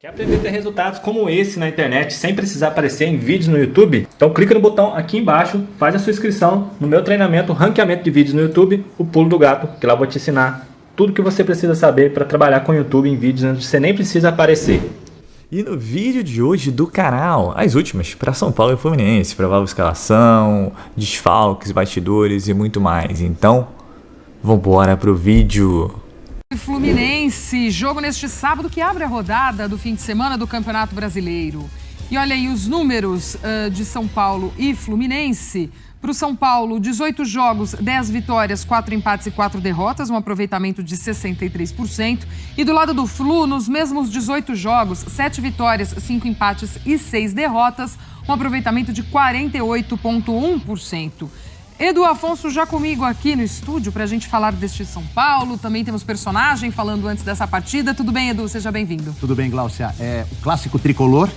Quer aprender a ter resultados como esse na internet sem precisar aparecer em vídeos no YouTube? Então clica no botão aqui embaixo, faz a sua inscrição no meu treinamento Ranqueamento de Vídeos no YouTube, o Pulo do Gato, que lá eu vou te ensinar tudo o que você precisa saber para trabalhar com o YouTube em vídeos onde você nem precisa aparecer. E no vídeo de hoje do canal, as últimas para São Paulo e Fluminense, provável escalação, desfalques, bastidores e muito mais. Então, vambora pro vídeo. Fluminense, jogo neste sábado que abre a rodada do fim de semana do Campeonato Brasileiro. E olha aí os números de São Paulo e Fluminense. Para o São Paulo, 18 jogos, 10 vitórias, 4 empates e 4 derrotas, um aproveitamento de 63%. E do lado do Flu, nos mesmos 18 jogos, 7 vitórias, 5 empates e 6 derrotas, um aproveitamento de 48,1%. Edu Afonso já comigo aqui no estúdio para a gente falar deste São Paulo. Também temos personagem falando antes dessa partida. Tudo bem, Edu? Seja bem-vindo. Tudo bem, Gláucia. O clássico tricolor,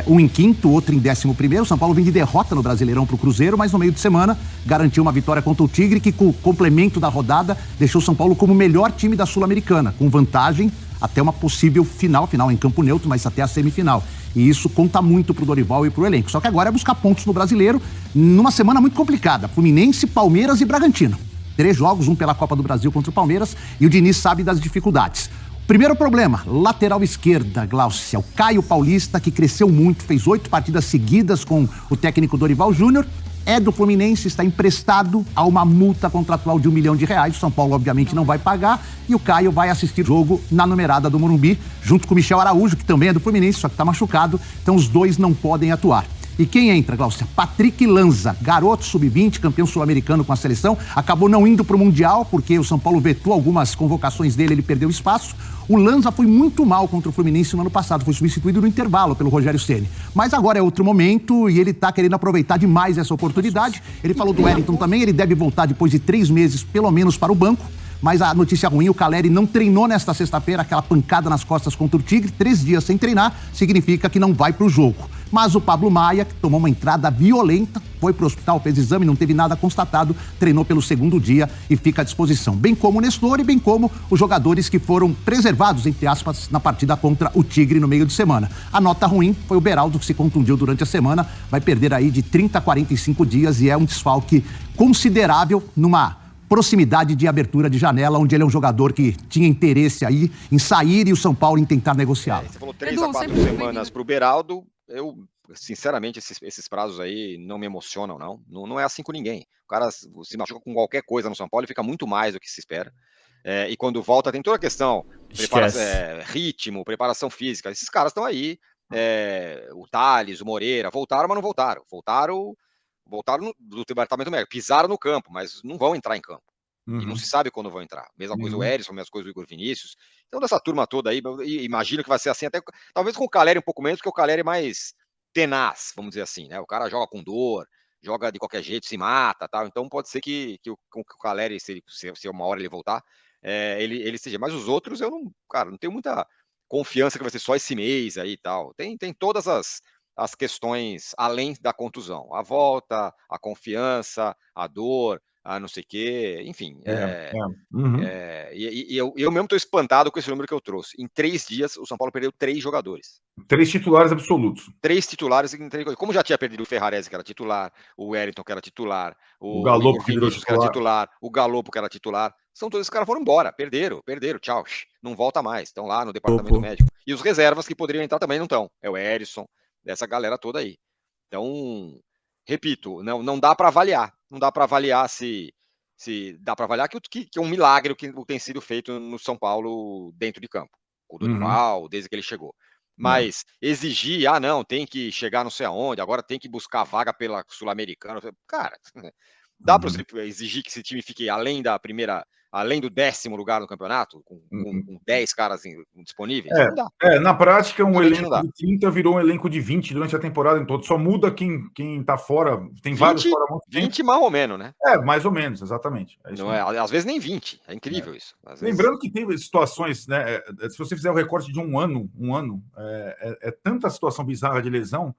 um em quinto, outro em 11º. São Paulo vem de derrota no Brasileirão para o Cruzeiro, mas no meio de semana garantiu uma vitória contra o Tigre, que com o complemento da rodada deixou São Paulo como o melhor time da Sul-Americana, com vantagem até uma possível final em campo neutro, mas até a semifinal. E isso conta muito pro Dorival e pro elenco. Só que agora é buscar pontos no Brasileiro numa semana muito complicada. Fluminense, Palmeiras e Bragantino. 3 jogos, um pela Copa do Brasil contra o Palmeiras, e o Diniz sabe das dificuldades. Primeiro problema, lateral esquerda, Gláucia. O Caio Paulista, que cresceu muito, fez 8 partidas seguidas com o técnico Dorival Júnior. É do Fluminense, está emprestado a uma multa contratual de R$1 milhão. O São Paulo, obviamente, não vai pagar. E o Caio vai assistir o jogo na numerada do Morumbi, junto com o Michel Araújo, que também é do Fluminense, só que está machucado. Então, os dois não podem atuar. E quem entra, Gláucia? Patrick Lanza, garoto sub-20, campeão sul-americano com a seleção. Acabou não indo para o Mundial, porque o São Paulo vetou algumas convocações dele, ele perdeu espaço. O Lanza foi muito mal contra o Fluminense no ano passado, foi substituído no intervalo pelo Rogério Ceni. Mas agora é outro momento e ele está querendo aproveitar demais essa oportunidade. Ele falou do Wellington também, ele deve voltar depois de 3 meses, pelo menos, para o banco. Mas a notícia ruim, o Caleri não treinou nesta sexta-feira, aquela pancada nas costas contra o Tigre, 3 dias sem treinar, significa que não vai para o jogo. Mas o Pablo Maia, que tomou uma entrada violenta, foi para o hospital, fez exame, não teve nada constatado, treinou pelo 2º dia e fica à disposição. Bem como o Nestor e bem como os jogadores que foram preservados, entre aspas, na partida contra o Tigre no meio de semana. A nota ruim foi o Beraldo, que se contundiu durante a semana, vai perder aí de 30 a 45 dias e é um desfalque considerável numa proximidade de abertura de janela, onde ele é um jogador que tinha interesse aí em sair e o São Paulo em tentar negociá-lo. Você falou 3 a 4 semanas para o Beraldo. Eu, sinceramente, esses prazos aí não me emocionam, não. Não é assim com ninguém. O cara se machuca com qualquer coisa no São Paulo e fica muito mais do que se espera. E quando volta, tem toda a questão, ritmo, preparação física. Esses caras estão aí. O Thales, o Moreira, voltaram, mas não voltaram. Voltaram do departamento médico, pisaram no campo, mas não vão entrar em campo. E não se sabe quando vão entrar. Mesma coisa o Erisson, mesma coisa o Igor Vinícius. Então, dessa turma toda aí, imagino que vai ser assim, até talvez com o Caleri um pouco menos, porque o Caleri é mais tenaz, vamos dizer assim, né? O cara joga com dor, joga de qualquer jeito, se mata, tal. Então, pode ser que o Caleri, se uma hora ele voltar, ele seja. Mas os outros, eu não tenho muita confiança que vai ser só esse mês aí e tal. Tem todas as questões além da contusão. A volta, a confiança, a dor, a não sei o quê, enfim. Eu mesmo estou espantado com esse número que eu trouxe. Em 3 dias, o São Paulo perdeu 3 jogadores. 3 titulares absolutos. 3 titulares em 3. Como já tinha perdido o Ferrarese, que era titular, o Wellington, que era titular, o Galopo, que era titular, o Galopo, que era titular. Todos esses caras foram embora, perderam, tchau, não volta mais, estão lá no departamento médico. E os reservas que poderiam entrar também não estão. É o Erisson, dessa galera toda aí. Então, repito, não dá para avaliar. Não dá para avaliar se dá para avaliar que é um milagre o que tem sido feito no São Paulo dentro de campo. Com o Dorival, desde que ele chegou. Mas exigir, não, tem que chegar não sei aonde, agora tem que buscar vaga pela Sul-Americana. Cara, dá para você exigir que esse time fique além do 10º lugar no campeonato, com 10 caras disponíveis? Não dá. Na prática, um elenco de 30 virou um elenco de 20 durante a temporada toda. Só muda quem tá fora. Tem 20, vários fora há muito tempo. 20 mais ou menos, né? Mais ou menos, exatamente. Não às vezes nem 20. É incrível isso. Lembrando que tem situações, né? Se você fizer o recorte de um ano, tanta situação bizarra de lesão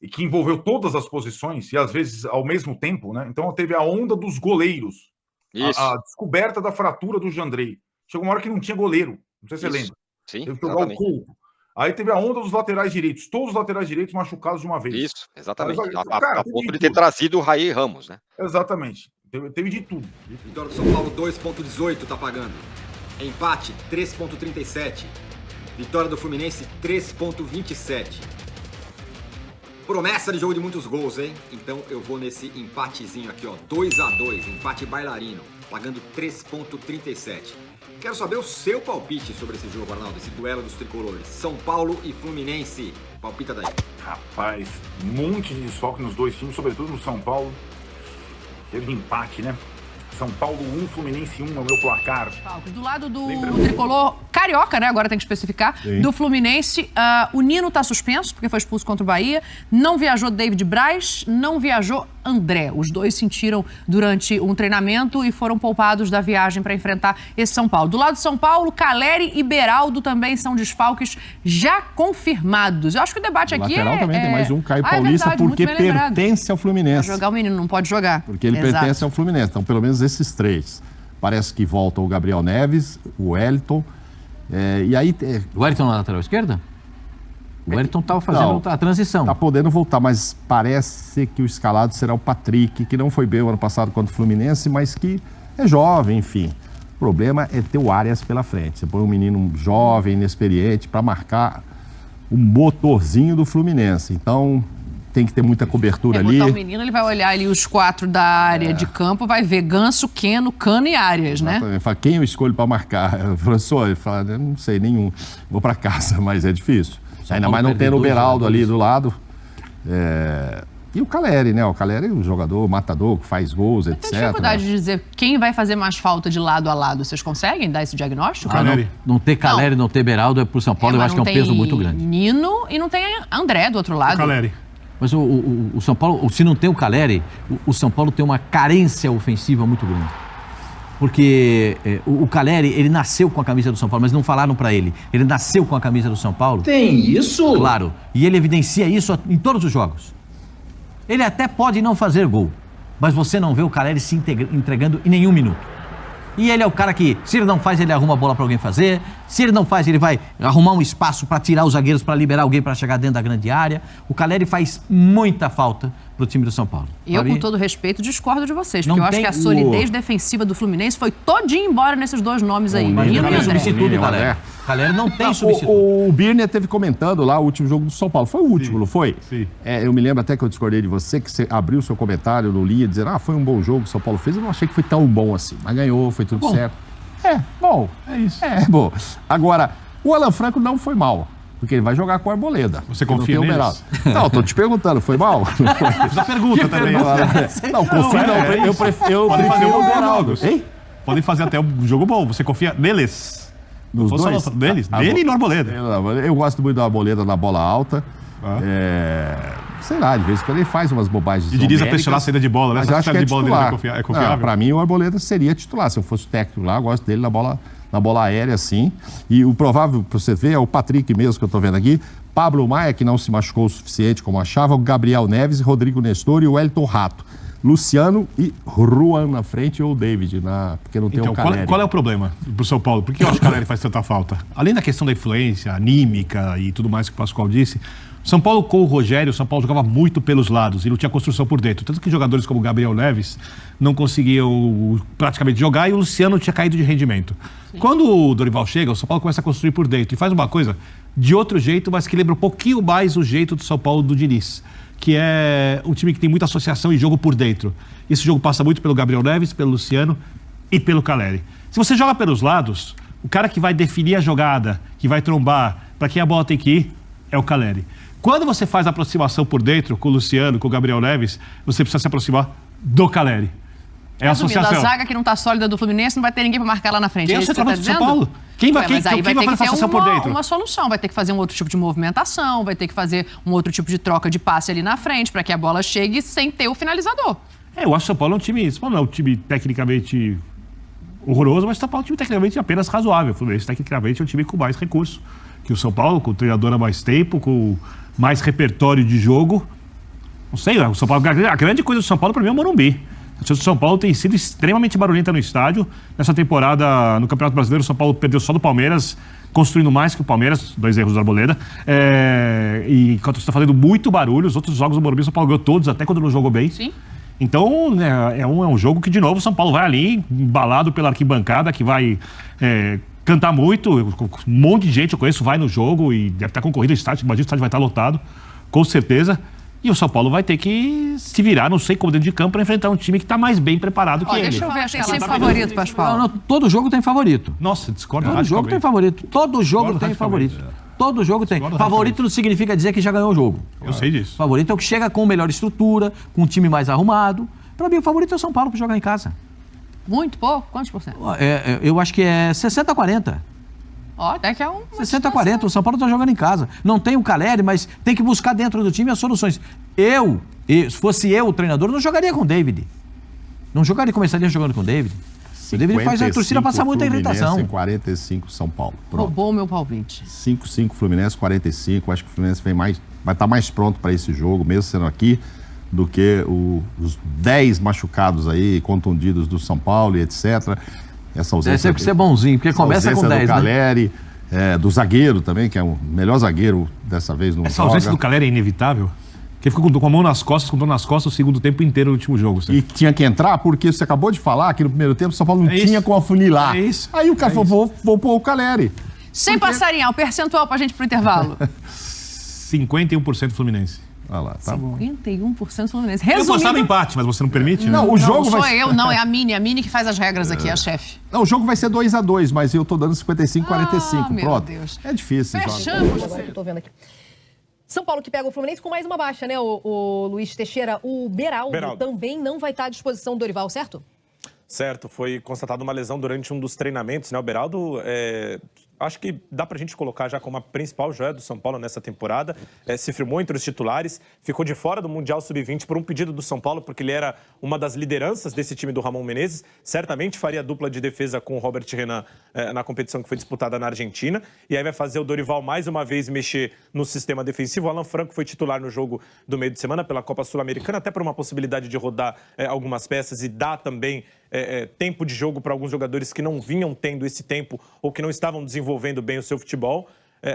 e que envolveu todas as posições e às vezes ao mesmo tempo, né? Então teve a onda dos goleiros. A descoberta da fratura do Jandrei. Chegou uma hora que não tinha goleiro. Não sei se você lembra. Sim, teve que jogar o Couto. Aí teve a onda dos laterais direitos. Todos os laterais direitos machucados de uma vez. Isso, exatamente. Cara, a ponto de ter trazido o Raí Ramos, né? Exatamente. Teve de tudo. Vitória do São Paulo, 2,18 tá pagando. Empate, 3,37. Vitória do Fluminense, 3,27. Promessa de jogo de muitos gols, hein? Então eu vou nesse empatezinho aqui, ó. 2-2, empate bailarino, pagando 3,37. Quero saber o seu palpite sobre esse jogo, Arnaldo, esse duelo dos tricolores. São Paulo e Fluminense. Palpita daí. Rapaz, um monte de desfalque nos dois times, sobretudo no São Paulo. Teve empate, né? São Paulo 1, Fluminense 1 é o meu placar. Do lado do tricolor carioca, né? Agora tem que especificar. Sim. Do Fluminense, o Nino tá suspenso, porque foi expulso contra o Bahia. Não viajou David Braz, não viajou André. Os dois sentiram durante um treinamento e foram poupados da viagem para enfrentar esse São Paulo. Do lado de São Paulo, Caleri e Beraldo também são desfalques já confirmados. Eu acho que o debate aqui lateral também tem mais um, Caio Paulista, verdade, porque pertence ao Fluminense. Vai jogar o menino, não pode jogar. Porque ele pertence ao Fluminense. Então, pelo menos esses três. Parece que volta o Gabriel Neves, o Wellington. E aí... O Wellington na lateral esquerda? O Wellington estava fazendo a transição. Está podendo voltar, mas parece que o escalado será o Patrick, que não foi bem o ano passado contra o Fluminense, mas que é jovem, enfim. O problema é ter o Arias pela frente. Você põe um menino jovem, inexperiente, para marcar o motorzinho do Fluminense. Então, tem que ter muita cobertura ali. Botar o menino, ele vai olhar ali os 4 da área de campo, vai ver Ganso, Keno, Cano e Arias, né? Fala, quem eu escolho para marcar? Professor, ele fala, eu não sei nenhum. Vou para casa, mas é difícil. Ainda mais não tendo o Beraldo ali do lado. E o Caleri, né? O Caleri é um jogador matador, que faz gols, etc. Tem dificuldade de dizer quem vai fazer mais falta de lado a lado. Vocês conseguem dar esse diagnóstico? Não ter Caleri, não ter Beraldo, pro São Paulo eu acho que é um peso muito grande. Nino e não tem André do outro lado. O Caleri. Mas o São Paulo, se não tem o Caleri, o São Paulo tem uma carência ofensiva muito grande. Porque o Caleri, ele nasceu com a camisa do São Paulo, mas não falaram pra ele. Ele nasceu com a camisa do São Paulo. Tem isso? Claro. E ele evidencia isso em todos os jogos. Ele até pode não fazer gol, mas você não vê o Caleri se entregando em nenhum minuto. E ele é o cara que, se ele não faz, ele arruma a bola pra alguém fazer. Se ele não faz, ele vai arrumar um espaço pra tirar os zagueiros, pra liberar alguém pra chegar dentro da grande área. O Caleri faz muita falta pro time do São Paulo. E eu, com todo respeito, discordo de vocês, porque eu acho que a solidez defensiva do Fluminense foi todinha embora nesses dois nomes aí. Mas Nino e substituto, Caleri. Caleri não tem substituto. O Birner teve comentando lá o último jogo do São Paulo. Foi o último, não foi? Sim. Eu me lembro até que eu discordei de você, que você abriu o seu comentário no Linha, dizendo, foi um bom jogo que o São Paulo fez. Eu não achei que foi tão bom assim, mas ganhou, foi tudo certo. Bom. É isso. Bom. Agora, o Alan Franco não foi mal, porque ele vai jogar com a Arboleda. Você confia neles? Não, tô te perguntando, foi mal? Não foi. Fiz a pergunta também. Não, confio não. Eu prefiro o Beraldo. Podem fazer até um jogo bom. Você confia neles? Nos dois? Neles? Nele e no Arboleda. Eu gosto muito do Arboleda na bola alta. Sei lá, de vez em quando ele faz umas bobagens. E Diniz a pressionar a saída de bola, né? Mas eu acho que é titular. É confiável? Pra mim, o Arboleda seria titular. Se eu fosse técnico lá, eu gosto dele na bola aérea, sim. E o provável, pra você ver, é o Patrick mesmo que eu tô vendo aqui. Pablo Maia, que não se machucou o suficiente como achava. O Gabriel Neves, Rodrigo Nestor e o Wellington Rato. Luciano e Juan na frente ou o David, porque não tem o Caleri. Qual é o problema pro São Paulo? Por que eu acho que o Caleri faz tanta falta? Além da questão da influência anímica e tudo mais que o Pascoal disse, São Paulo com o Rogério, São Paulo jogava muito pelos lados e não tinha construção por dentro. Tanto que jogadores como o Gabriel Neves não conseguiam praticamente jogar e o Luciano tinha caído de rendimento. Sim. Quando o Dorival chega, o São Paulo começa a construir por dentro e faz uma coisa de outro jeito, mas que lembra um pouquinho mais o jeito do São Paulo do Diniz, que é um time que tem muita associação e jogo por dentro. Esse jogo passa muito pelo Gabriel Neves, pelo Luciano e pelo Caleri. Se você joga pelos lados, o cara que vai definir a jogada, que vai trombar, para quem a bola tem que ir, é o Caleri. Quando você faz a aproximação por dentro com o Luciano, com o Gabriel Neves, você precisa se aproximar do Caleri. É a associação. A zaga que não está sólida do Fluminense não vai ter ninguém para marcar lá na frente. Quem é o centroavante do São Paulo? Quem vai fazer associação por dentro? Uma solução, vai ter que fazer um outro tipo de movimentação, vai ter que fazer um outro tipo de troca de passe ali na frente para que a bola chegue sem ter o finalizador. Eu acho que o São Paulo é um time, São Paulo não é um time tecnicamente horroroso, mas o São Paulo é um time tecnicamente apenas razoável. O Fluminense tecnicamente é um time com mais recurso que o São Paulo, com o treinador há mais tempo, com mais repertório de jogo. Não sei, o São Paulo, a grande coisa do São Paulo para mim é o Morumbi. A torcida do São Paulo tem sido extremamente barulhenta no estádio. Nessa temporada, no Campeonato Brasileiro, o São Paulo perdeu só do Palmeiras construindo mais que o Palmeiras, 2 erros do Arboleda. E enquanto você está fazendo muito barulho, os outros jogos do Morumbi, o São Paulo ganhou todos, até quando não jogou bem. Sim. Então, né, é um jogo que, de novo, o São Paulo vai ali, embalado pela arquibancada, que vai cantar muito. Um monte de gente, eu conheço, vai no jogo e deve estar concorrido ao estádio, imagina o estádio vai estar lotado, com certeza. E o São Paulo vai ter que se virar, não sei como, dentro de campo, para enfrentar um time que está mais bem preparado que ele. Deixa eu ver, acho que tem favorito, Pascoal. Não, todo jogo tem favorito. Nossa, discordo. Todo jogo tem favorito. Todo jogo tem favorito. Todo jogo tem. Favorito não significa dizer que já ganhou o jogo. Eu sei disso. Favorito é o que chega com melhor estrutura, com um time mais arrumado. Para mim, o favorito é o São Paulo para jogar em casa. Muito pouco? Quantos por cento? Eu acho que é 60-40. Ó, até que é um... 60-40, o São Paulo está jogando em casa. Não tem o Caleri, mas tem que buscar dentro do time as soluções. Se fosse eu o treinador, não jogaria com o David. Não começaria jogando com o David. O David faz a torcida passar muita irritação. 45 São Paulo. Pronto. Roubou o meu palpite. 5-5 Fluminense, 45. Acho que o Fluminense vai estar mais pronto para esse jogo, mesmo sendo aqui, do que os 10 machucados aí, contundidos do São Paulo e etc. Essa ausência. Deve ser porque você é bonzinho, porque começa com 10, do Caleri, do zagueiro também, que é o melhor zagueiro dessa vez no Essa ausência do Caleri é inevitável? Porque ele ficou com a mão nas costas, com dor nas costas o segundo tempo inteiro no último jogo. E tinha que entrar porque você acabou de falar que no primeiro tempo o São Paulo não tinha como afunilar. É isso. Aí o cara falou, vou pôr o Caleri. Sem passarinhar, o percentual pra gente pro intervalo. 51% Fluminense. Olha lá, tá bom. 51% Fluminense. Eu gostava do empate, mas você não permite? Não, o jogo não vai... sou eu, não, é a Mini que faz as regras aqui, a chefe. Não, o jogo vai ser 2-2, mas eu tô dando 55-45, meu pronto. Deus. É difícil esse jogo. Fechamos. Agora que eu tô vendo aqui. São Paulo que pega o Fluminense com mais uma baixa, né, o Luiz Teixeira. O Beraldo também não vai estar à disposição do Dorival, certo? Certo, foi constatada uma lesão durante um dos treinamentos, né? O Beraldo, acho que dá pra gente colocar já como a principal joia do São Paulo nessa temporada. Se firmou entre os titulares, ficou de fora do Mundial Sub-20 por um pedido do São Paulo, porque ele era uma das lideranças desse time do Ramon Menezes. Certamente faria dupla de defesa com o Robert Renan na competição que foi disputada na Argentina. E aí vai fazer o Dorival mais uma vez mexer no sistema defensivo. O Alan Franco foi titular no jogo do meio de semana pela Copa Sul-Americana, até por uma possibilidade de rodar algumas peças e dar também tempo de jogo para alguns jogadores que não vinham tendo esse tempo ou que não estavam desenvolvendo bem o seu futebol.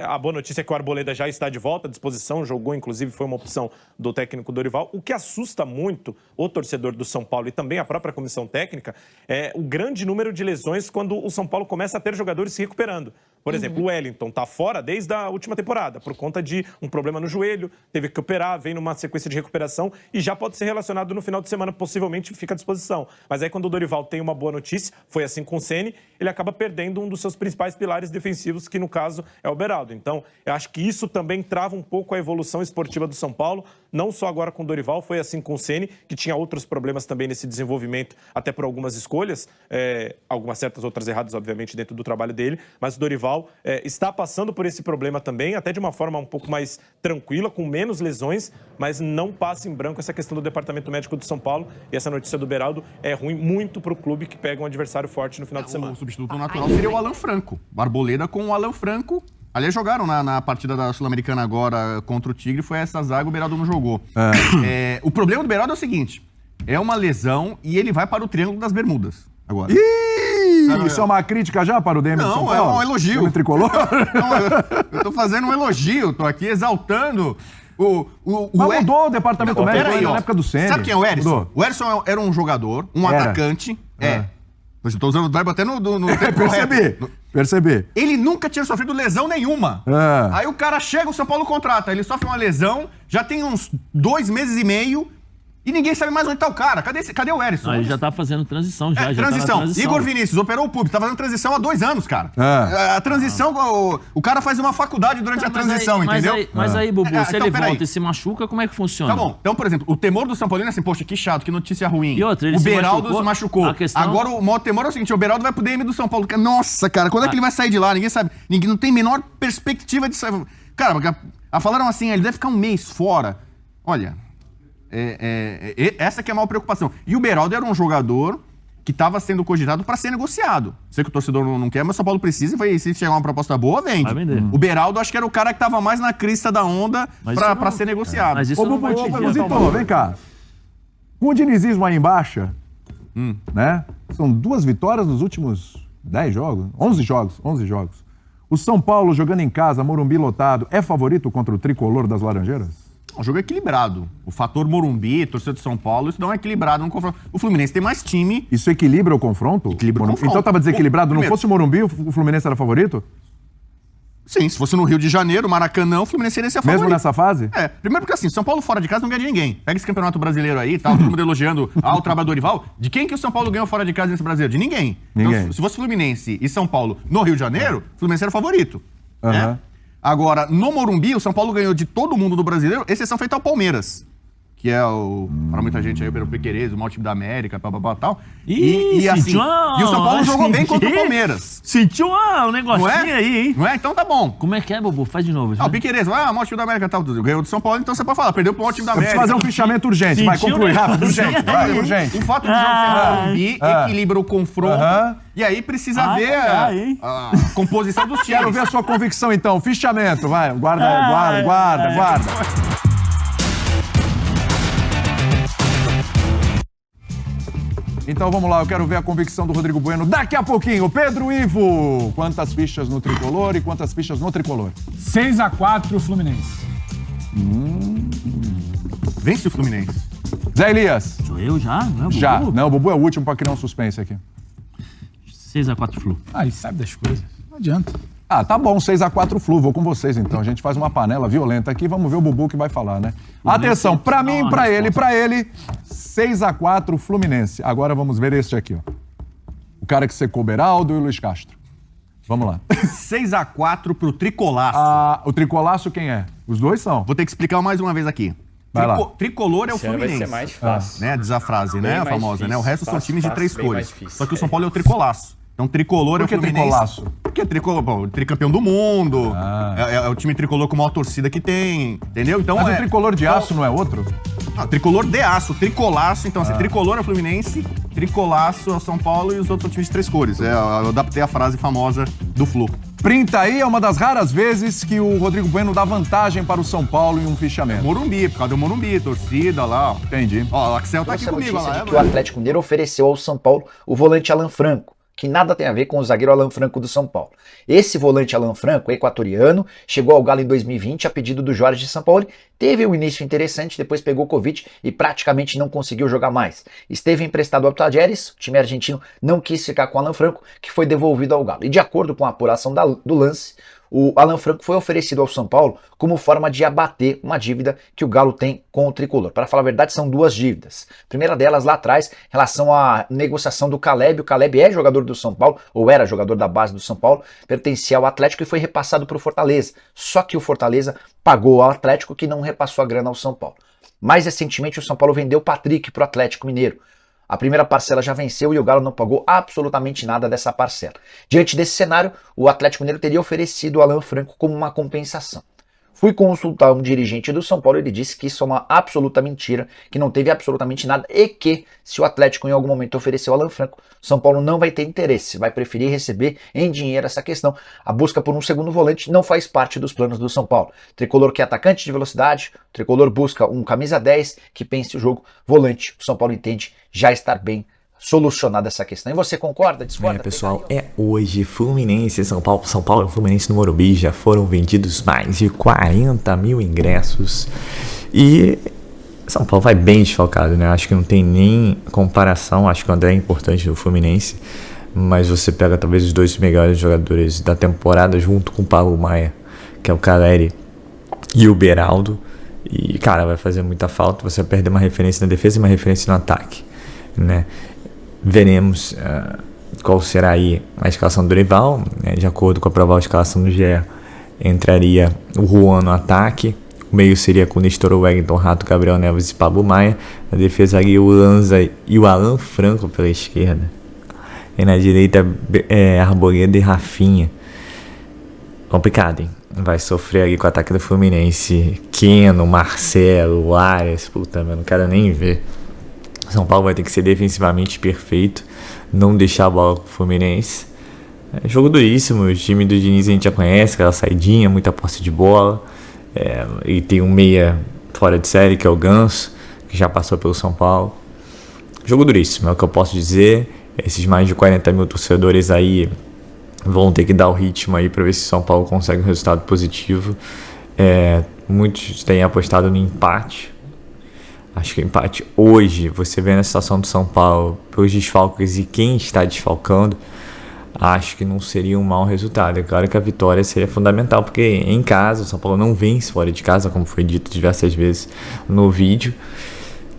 A boa notícia é que o Arboleda já está de volta à disposição, jogou, inclusive, foi uma opção do técnico Dorival. O que assusta muito o torcedor do São Paulo e também a própria comissão técnica é o grande número de lesões quando o São Paulo começa a ter jogadores se recuperando. Por exemplo, o Wellington está fora desde a última temporada, por conta de um problema no joelho, teve que operar, vem numa sequência de recuperação e já pode ser relacionado no final de semana, possivelmente fica à disposição. Mas aí quando o Dorival tem uma boa notícia, foi assim com o Ceni, ele acaba perdendo um dos seus principais pilares defensivos, que no caso é o Beraldo. Então, eu acho que isso também trava um pouco a evolução esportiva do São Paulo, não só agora com o Dorival, foi assim com o Ceni, que tinha outros problemas também nesse desenvolvimento, até por algumas escolhas, algumas certas, outras erradas, obviamente, dentro do trabalho dele, mas o Dorival está passando por esse problema também, até de uma forma um pouco mais tranquila, com menos lesões, mas não passa em branco essa questão do departamento médico do São Paulo, e essa notícia do Beraldo é ruim muito para o clube que pega um adversário forte no final de semana. O substituto natural seria o Alan Franco, Arboleda com o Alan Franco. Aliás, jogaram na partida da Sul-Americana agora contra o Tigre, foi essa zaga, o Beraldo não jogou. O problema do Beraldo é o seguinte, é uma lesão e ele vai para o Triângulo das Bermudas agora. Isso é uma crítica já para o DM de São Paulo? Não, é um elogio. O tricolor? Não, eu tô fazendo um elogio, tô aqui exaltando Mas mudou o departamento médico na época do Ceni. Sabe quem é o Erisson? Mudou. O Erisson era um jogador, atacante. Eu tô usando o verbo até no tempo Percebi. Ele nunca tinha sofrido lesão nenhuma. Aí o cara chega, o São Paulo contrata, ele sofre uma lesão, já tem uns 2 meses e meio, e ninguém sabe mais onde tá o cara. Cadê o Erisson? Ele já tá fazendo transição, já transição. Tá na transição. Igor Vinícius operou o público, tá fazendo transição há 2 anos, cara. A transição, o cara faz uma faculdade durante a transição, entendeu? Mas aí, Bubu, se então, ele volta e se machuca, como é que funciona? Tá bom. Então, por exemplo, o temor do São Paulino é assim, poxa, que chato, que notícia ruim. E outra, ele o Beraldo se machucou. Agora o maior temor é o seguinte, o Beraldo vai pro DM do São Paulo. Nossa, cara, quando é que ele vai sair de lá? Ninguém sabe. Ninguém não tem a menor perspectiva de sair. Cara, falaram assim, ele deve ficar 1 mês fora. Olha... essa que é a maior preocupação. E o Beraldo era um jogador que estava sendo cogitado para ser negociado. Sei que o torcedor não quer, mas o São Paulo precisa e se chegar uma proposta boa, vende. O Beraldo acho que era o cara que estava mais na crista da onda para ser negociado. Mas isso não vai Zito, vem cá. Com o dinizismo aí embaixo, né? São 2 vitórias nos últimos 10 jogos, 11 jogos. O São Paulo jogando em casa, Morumbi lotado, é favorito contra o tricolor das Laranjeiras? O jogo é equilibrado. O fator Morumbi, torcida de São Paulo, isso não é equilibrado no confronto. O Fluminense tem mais time. Isso equilibra o confronto? Equilibra o confronto. Então estava desequilibrado, Primeiro, não fosse o Morumbi, o Fluminense era favorito? Sim, se fosse no Rio de Janeiro, Maracanã, o Fluminense seria ser favorito. Mesmo nessa fase? É, primeiro porque assim, São Paulo fora de casa não ganha de ninguém. Pega esse campeonato brasileiro aí, tá? Todo mundo elogiando o trabalho do Dorival. De quem que o São Paulo ganhou fora de casa nesse brasileiro? De ninguém. Ninguém. Então, se fosse Fluminense e São Paulo no Rio de Janeiro, o Fluminense era favorito. Né? Agora, no Morumbi, o São Paulo ganhou de todo mundo do brasileiro, exceção feita ao Palmeiras. Que é para muita gente aí, o Piquerez, o maior time da América, tal. E assim, e o São Paulo jogou bem contra o Palmeiras. Sentiu um negocinho aí, hein? Não é? Então tá bom. Como é que é, Bobo? Faz de novo. O Piquerez, o maior time da América, tal. Ganhou do São Paulo, então você pode falar, perdeu pro maior time da América. Eu preciso fazer um fichamento urgente, vai, conclui rápido, urgente. Vai, urgente. O fato de jogo ser Morumbi equilibra o confronto. E aí precisa ver a composição dos times. Quero ver a sua convicção, então. Fichamento, vai. Guarda. Então vamos lá, eu quero ver a convicção do Rodrigo Bueno daqui a pouquinho. Pedro Ivo, quantas fichas no tricolor e quantas fichas no tricolor? 6-4 Fluminense. Vence o Fluminense. Zé Elias. Sou eu já? Não é o Bubu? Já. Não, o Bubu é o último pra criar um suspense aqui. 6-4 Flu. Aí sabe das coisas. Não adianta. Ah, tá bom, 6-4 Flu, vou com vocês então. A gente faz uma panela violenta aqui, vamos ver o Bubu que vai falar, né? Atenção, pra mim e pra ele, 6-4 Fluminense. Agora vamos ver este aqui, ó. O cara que secou Beraldo e o Luiz Castro. Vamos lá. 6-4 pro Tricolaço. O Tricolaço quem é? Os dois são. Vou ter que explicar mais uma vez aqui. Vai lá. Tricolor é o Fluminense. Vai ser mais fácil. Né? Diz a frase, Bem né? A mais famosa, difícil. né? O resto são times de 3 bem cores. mais difícil. Só que o São Paulo é o Tricolaço. Então, tricolor é o Fluminense. Por que Tricolaço? Porque tricolor, tricampeão do mundo. É o time tricolor com a maior torcida que tem. Entendeu? Então, mas o tricolor de aço não é outro? Tricolor de aço, tricolaço. Então, assim, tricolor é o Fluminense, tricolaço é o São Paulo e os outros são times de 3 cores. Eu adaptei a frase famosa do Flu. Printa aí, é uma das raras vezes que o Rodrigo Bueno dá vantagem para o São Paulo em um fichamento. Morumbi, por causa do Morumbi, torcida lá. Entendi. Ó, o Axel tá aqui comigo. Notícia de que o Atlético Mineiro ofereceu ao São Paulo o volante Alan Franco, que nada tem a ver com o zagueiro Alan Franco do São Paulo. Esse volante Alan Franco, equatoriano, chegou ao Galo em 2020 a pedido do Jorge Sampaoli, teve um início interessante, depois pegou Covid e praticamente não conseguiu jogar mais. Esteve emprestado ao Tajeres, o time argentino não quis ficar com o Alan Franco, que foi devolvido ao Galo. E de acordo com a apuração do lance, o Alan Franco foi oferecido ao São Paulo como forma de abater uma dívida que o Galo tem com o Tricolor. Para falar a verdade, são 2 dívidas. A primeira delas, lá atrás, em relação à negociação do Caleb. O Caleb é jogador do São Paulo, ou era jogador da base do São Paulo, pertencia ao Atlético e foi repassado para o Fortaleza. Só que o Fortaleza pagou ao Atlético, que não repassou a grana ao São Paulo. Mais recentemente, o São Paulo vendeu o Patrick para o Atlético Mineiro. A primeira parcela já venceu e o Galo não pagou absolutamente nada dessa parcela. Diante desse cenário, o Atlético Mineiro teria oferecido o Alan Franco como uma compensação. Fui consultar um dirigente do São Paulo e ele disse que isso é uma absoluta mentira, que não teve absolutamente nada e que, se o Atlético em algum momento ofereceu o Alan Franco, São Paulo não vai ter interesse, vai preferir receber em dinheiro essa questão. A busca por um segundo volante não faz parte dos planos do São Paulo. Tricolor quer atacante de velocidade, o Tricolor busca um camisa 10 que pense o jogo, volante. O São Paulo entende já estar bem solucionada essa questão. E você concorda, discorda? Pessoal, é hoje Fluminense, São Paulo e Fluminense no Morumbi já foram vendidos mais de 40 mil ingressos e São Paulo vai bem desfalcado, né? Acho que não tem nem comparação, acho que o André é importante do Fluminense, mas você pega talvez os 2 melhores jogadores da temporada junto com o Pablo Maia, que é o Caleri e o Beraldo, e cara, vai fazer muita falta, você vai perder uma referência na defesa e uma referência no ataque, né? Veremos qual será aí a escalação do Dorival, né? De acordo com a provável escalação do GE, entraria o Juan no ataque, o meio seria com Nestor, Wellington, Rato, Gabriel Neves e Pablo Maia, na defesa ali o Lanza e o Alan Franco pela esquerda, e na direita Arboleda e Rafinha. Complicado, hein? Vai sofrer ali com o ataque do Fluminense, Keno, Marcelo, Arias, puta, eu não quero nem ver. São Paulo vai ter que ser defensivamente perfeito, não deixar a bola pro Fluminense. É jogo duríssimo, o time do Diniz a gente já conhece, aquela saidinha, muita posse de bola. E tem um meia fora de série, que é o Ganso, que já passou pelo São Paulo. Jogo duríssimo, é o que eu posso dizer. Esses mais de 40 mil torcedores aí vão ter que dar o ritmo aí para ver se o São Paulo consegue um resultado positivo. Muitos têm apostado no empate. Acho que o empate hoje, você vê na situação do São Paulo, pelos desfalques e quem está desfalcando, acho que não seria um mau resultado. É claro que a vitória seria fundamental, porque em casa o São Paulo não vence fora de casa, como foi dito diversas vezes no vídeo.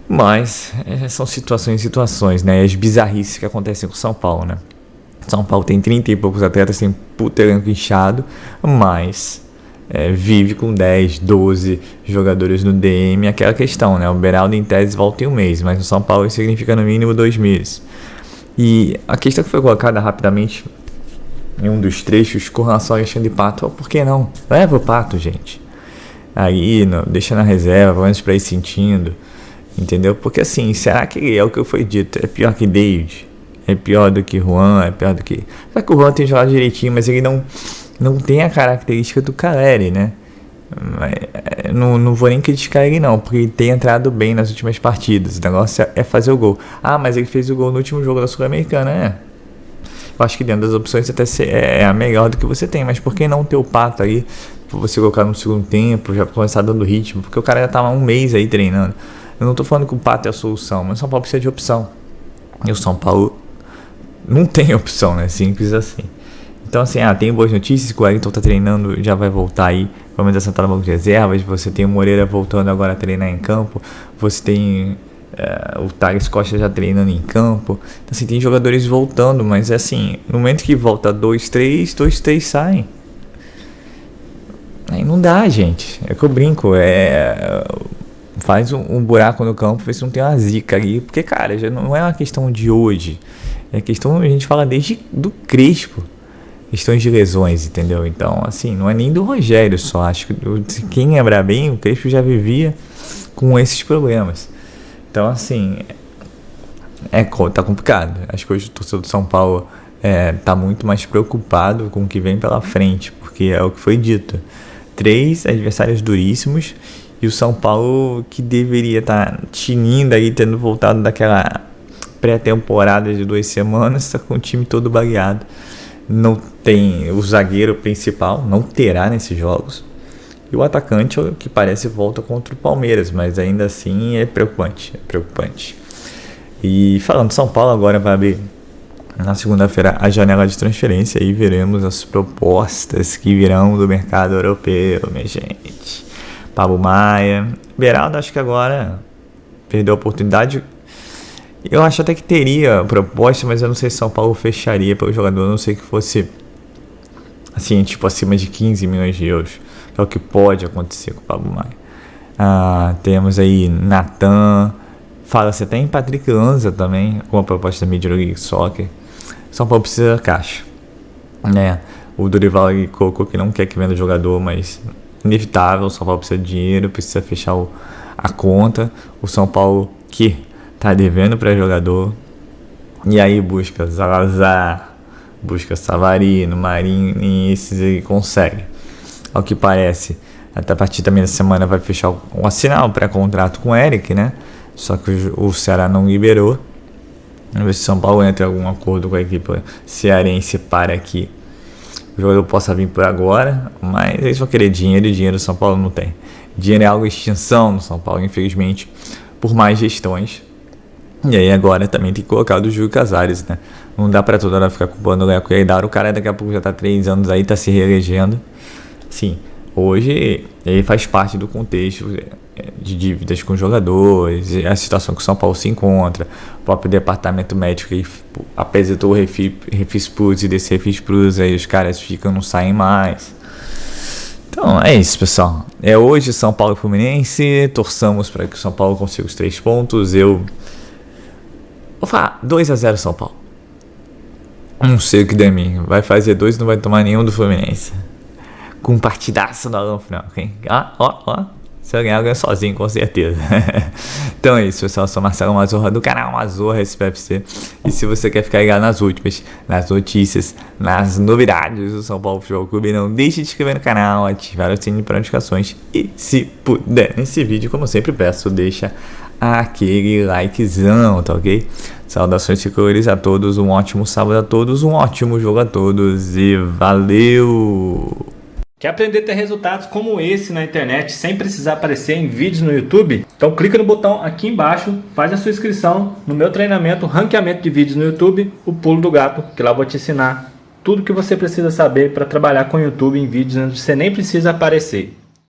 Mas são situações, né? As bizarrices que acontecem com o São Paulo, né? São Paulo tem 30 e poucos atletas, tem puto elenco inchado, mas vive com 10, 12 jogadores no DM. Aquela questão, né? O Beraldo em tese volta em um mês, mas no São Paulo isso significa no mínimo 2 meses. E a questão que foi colocada rapidamente em um dos trechos com relação ao Alexandre Pato, por que não? Leva o Pato, gente. Aí, deixa na reserva, vamos pra ir sentindo. Entendeu? Porque assim, será que é o que foi dito? É pior que David? É pior do que Juan? É pior do que... Será que o Juan tem jogado direitinho, mas ele não tem a característica do Caleri, né? Não vou nem criticar ele não, porque ele tem entrado bem nas últimas partidas. O negócio é fazer o gol. Mas ele fez o gol no último jogo da Sul-Americana, Eu acho que dentro das opções até é a melhor do que você tem, mas por que não ter o Pato aí, pra você colocar no segundo tempo, já começar dando ritmo? Porque o cara já tá há um mês aí treinando. Eu não tô falando que o Pato é a solução, mas o São Paulo precisa de opção. E o São Paulo não tem opção, né? Simples assim. Então, assim, tem boas notícias, que o Wellington tá treinando, já vai voltar aí, pelo menos a sentar no banco de reservas. Você tem o Moreira voltando agora a treinar em campo. Você tem o Thales Costa já treinando em campo. Então, assim, tem jogadores voltando, mas assim, no momento que volta 2, 3 saem. Aí não dá, gente. É que eu brinco, faz um buraco no campo, vê se não tem uma zica ali. Porque, cara, já não é uma questão de hoje. É questão, a gente fala desde do Crespo. Questões de lesões, entendeu? Então, assim, não é nem do Rogério só. Acho que quem lembrar bem, o Crespo já vivia com esses problemas. Então, assim, tá complicado. Acho que hoje o torcedor do São Paulo tá muito mais preocupado com o que vem pela frente, porque é o que foi dito. 3 adversários duríssimos e o São Paulo, que deveria estar tinindo aí, tendo voltado daquela pré-temporada de 2 semanas, está com o time todo baleado. Não tem o zagueiro principal, não terá nesses jogos. E o atacante, que parece, volta contra o Palmeiras, mas ainda assim é preocupante. E falando de São Paulo, agora vai abrir na segunda-feira a janela de transferência e veremos as propostas que virão do mercado europeu, minha gente. Pablo Maia, Beraldo, acho que agora perdeu a oportunidade. Eu acho até que teria proposta, mas eu não sei se São Paulo fecharia pelo jogador, a não sei que fosse assim, tipo, acima de 15 milhões de euros, que é o que pode acontecer com o Pablo Maia. Temos aí Natan, fala-se até em Patrick Lanza também, com a proposta da Major League Soccer. São Paulo precisa da caixa, né? O Dorival colocou que não quer que venda o jogador, mas inevitável, o São Paulo precisa de dinheiro, precisa fechar a conta. O São Paulo que tá devendo para jogador, e aí busca Zalazar, busca Savarino, Marinho, e esses aí consegue. Ao que parece, até a partir também da semana vai fechar um assinar um pré-contrato com o Eric, né? Só que o Ceará não liberou. Vamos ver se o São Paulo entra em algum acordo com a equipe cearense para que o jogador possa vir por agora, mas eles vão querer dinheiro, e dinheiro o São Paulo não tem. Dinheiro é algo extinção no São Paulo, infelizmente, por mais gestões. E aí agora também tem que colocar o do Júlio Casares, né? Não dá pra toda hora ficar culpando o Leco e Aidar. O cara daqui a pouco já tá 3 anos aí, tá se reelegendo. Sim, hoje ele faz parte do contexto de dívidas com jogadores, a situação que o São Paulo se encontra, o próprio departamento médico que apresentou o Refis Plus, e desse Refis Plus aí os caras ficam, não saem mais. Então é isso, pessoal. É hoje São Paulo e Fluminense. Torçamos para que o São Paulo consiga os 3 pontos. Eu vou falar 2-0 São Paulo. Não sei o que dá em mim. Vai fazer 2 e não vai tomar nenhum do Fluminense. Com partidaço do Alan Franco, hein? Ó. Se eu ganhar, eu ganho sozinho, com certeza. Então é isso, pessoal. Eu sou Marcelo Mazorra, do canal Mazorra SPFC. E se você quer ficar ligado nas últimas, nas notícias, nas novidades do São Paulo Futebol Clube, não deixe de se inscrever no canal, ativar o sininho para notificações. E se puder, nesse vídeo, como eu sempre peço, deixa aquele likezão, tá ok? Saudações tricolores a todos, um ótimo sábado a todos, um ótimo jogo a todos e valeu! Quer aprender a ter resultados como esse na internet sem precisar aparecer em vídeos no YouTube? Então clica no botão aqui embaixo, faz a sua inscrição no meu treinamento Ranqueamento de Vídeos no YouTube, o Pulo do Gato, que lá eu vou te ensinar tudo que você precisa saber para trabalhar com o YouTube em vídeos onde você nem precisa aparecer.